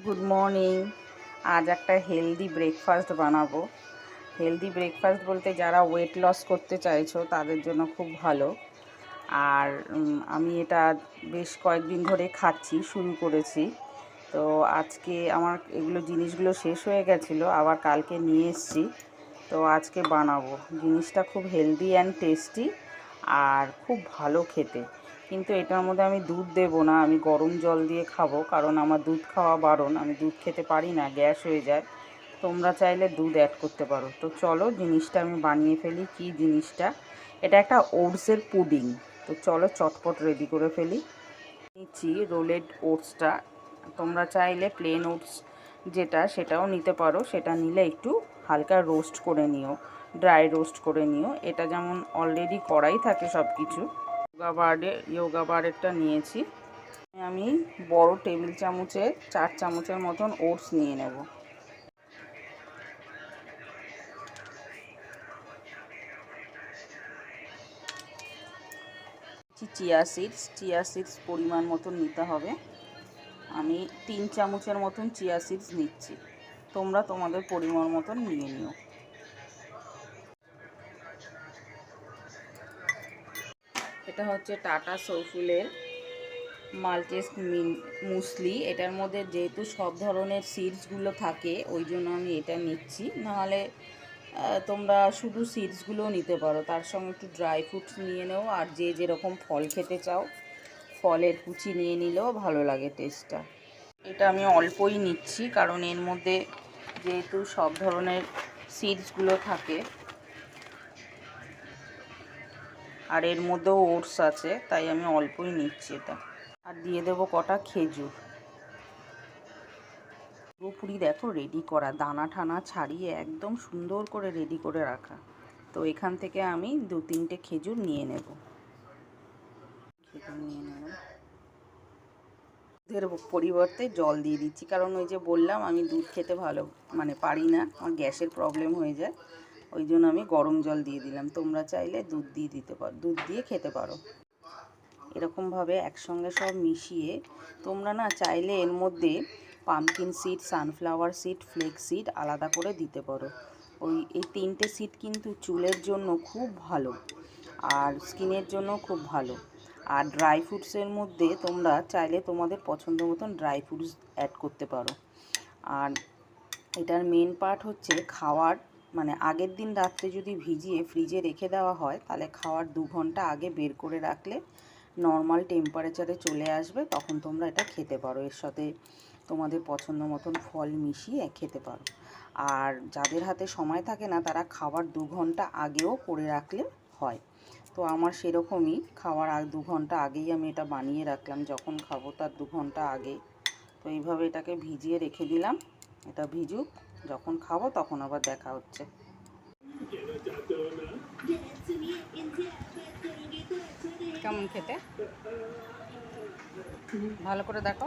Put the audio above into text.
Good morning. আজ একটা healthy breakfast বানাবো। হেলদি ব্রেকফাস্ট বলতে যারা ওয়েট লস করতে চাইছো তাদের জন্য খুব ভালো। আর আমি এটা বেশ কয়েকদিন ধরে খাচ্ছি, শুরু করেছি। তো আজকে আমার এগুলো জিনিসগুলো শেষ হয়ে গেছিলো, আবার কালকে নিয়ে এসেছি। তো আজকে বানাবো। জিনিসটা খুব হেলদি অ্যান্ড টেস্টি আর খুব ভালো খেতে। কিন্তু এটার মধ্যে আমি দুধ দেবো না, আমি গরম জল দিয়ে খাবো, কারণ আমার দুধ খাওয়া বারণ। আমি দুধ খেতে পারি না, গ্যাস হয়ে যায়। তোমরা চাইলে দুধ অ্যাড করতে পারো। তো চলো জিনিসটা আমি বানিয়ে ফেলি। কি জিনিসটা? এটা একটা ওটসের পুডিং। তো চলো চটপট রেডি করে ফেলি। নিচ্ছি রোলেড ওটসটা। তোমরা চাইলে প্লেন ওটস যেটা সেটাও নিতে পারো। সেটা নিলে একটু হালকা রোস্ট করে নিও, ড্রাই রোস্ট করে নিও। এটা যেমন অলরেডি করাই থাকে সব কিছু। যোগা বারেরটা নিয়েছি আমি। বড় টেবিল চামচের 4 চামচের মতন ওটস নিয়ে নেব। চিয়া সিডস পরিমাণ মতন নিতে হবে। আমি 3 চামচের মতন চিয়া সিডস নিচ্ছি। তোমরা তোমাদের পরিমাণ মতন নিয়ে নিও। এটা হচ্ছে টাটা সোলফুলের মাল্টেস মুসলি। এটার মধ্যে যেহেতু সব ধরনের সিডসগুলো থাকে ওই জন্য আমি এটা নিচ্ছি। নাহলে তোমরা শুধু সিডসগুলোও নিতে পারো, তার সঙ্গে একটু ড্রাই ফ্রুটস নিয়ে নেও। আর যে যেরকম ফল খেতে চাও ফলের কুচি নিয়ে নিলেও ভালো লাগে টেস্টটা। এটা আমি অল্পই নিচ্ছি, কারণ এর মধ্যে যেহেতু সব ধরনের সিডসগুলো থাকে আর এর মধ্যেও ওটস আছে, তাই আমি অল্পই নিচ্ছি এটা। আর দিয়ে দেবো কটা খেজুর। পুরোপুরি দেখো রেডি করা, দানা ঠানা ছাড়িয়ে একদম সুন্দর করে রেডি করে রাখা। তো এখান থেকে আমি 2-3টে খেজুর নিয়ে নেব। দুধের পরিবর্তে জল দিয়ে দিচ্ছি, কারণ ওই যে বললাম আমি দুধ খেতে পারি না, আমার গ্যাসের প্রবলেম হয়ে যায়। ওই জন্য আমি গরম জল দিয়ে দিলাম। তোমরা চাইলে দুধ দিয়ে দিতে পারো, দুধ দিয়ে খেতে পারো। এরকমভাবে একসঙ্গে সব মিশিয়ে তোমরা না চাইলে এর মধ্যে pumpkin seed, sunflower seed, flakes seed আলাদা করে দিতে পারো। এই 3টে সিড কিন্তু চুলের জন্য খুব ভালো আর স্কিনের জন্য খুব ভালো। আর ড্রাই ফ্রুটসের মধ্যে তোমরা চাইলে তোমাদের পছন্দ মতন ড্রাই ফ্রুটস অ্যাড করতে পারো। আর এটার মেন পার্ট হচ্ছে খাওয়ার আগের দিন রাত্রে যদি ভিজিয়ে ফ্রিজে রেখে দেওয়া হয়, তাহলে খাওয়ার 2 ঘন্টা আগে বের করে রাখলে নর্মাল টেম্পারেচারে চলে আসবে, তখন তোমরা এটা খেতে পারো। এর সাথে তোমাদের পছন্দ মতন ফল মিশিয়ে খেতে পারো। আর যাদের হাতে সময় থাকে না তারা খাওয়ার 2 ঘন্টা আগেও করে রাখলে হয়। তো আমার সেরকমই খাওয়ার 2 ঘন্টা আগেই আমি এটা বানিয়ে রাখলাম, যখন খাবো তার 2 ঘন্টা আগে। তো এইভাবে এটাকে ভিজিয়ে রেখে দিলাম। এটা ভিজুক, যখন খাবো তখন আবার দেখা হচ্ছে। কেমন খেতে? ভালো করে দেখো।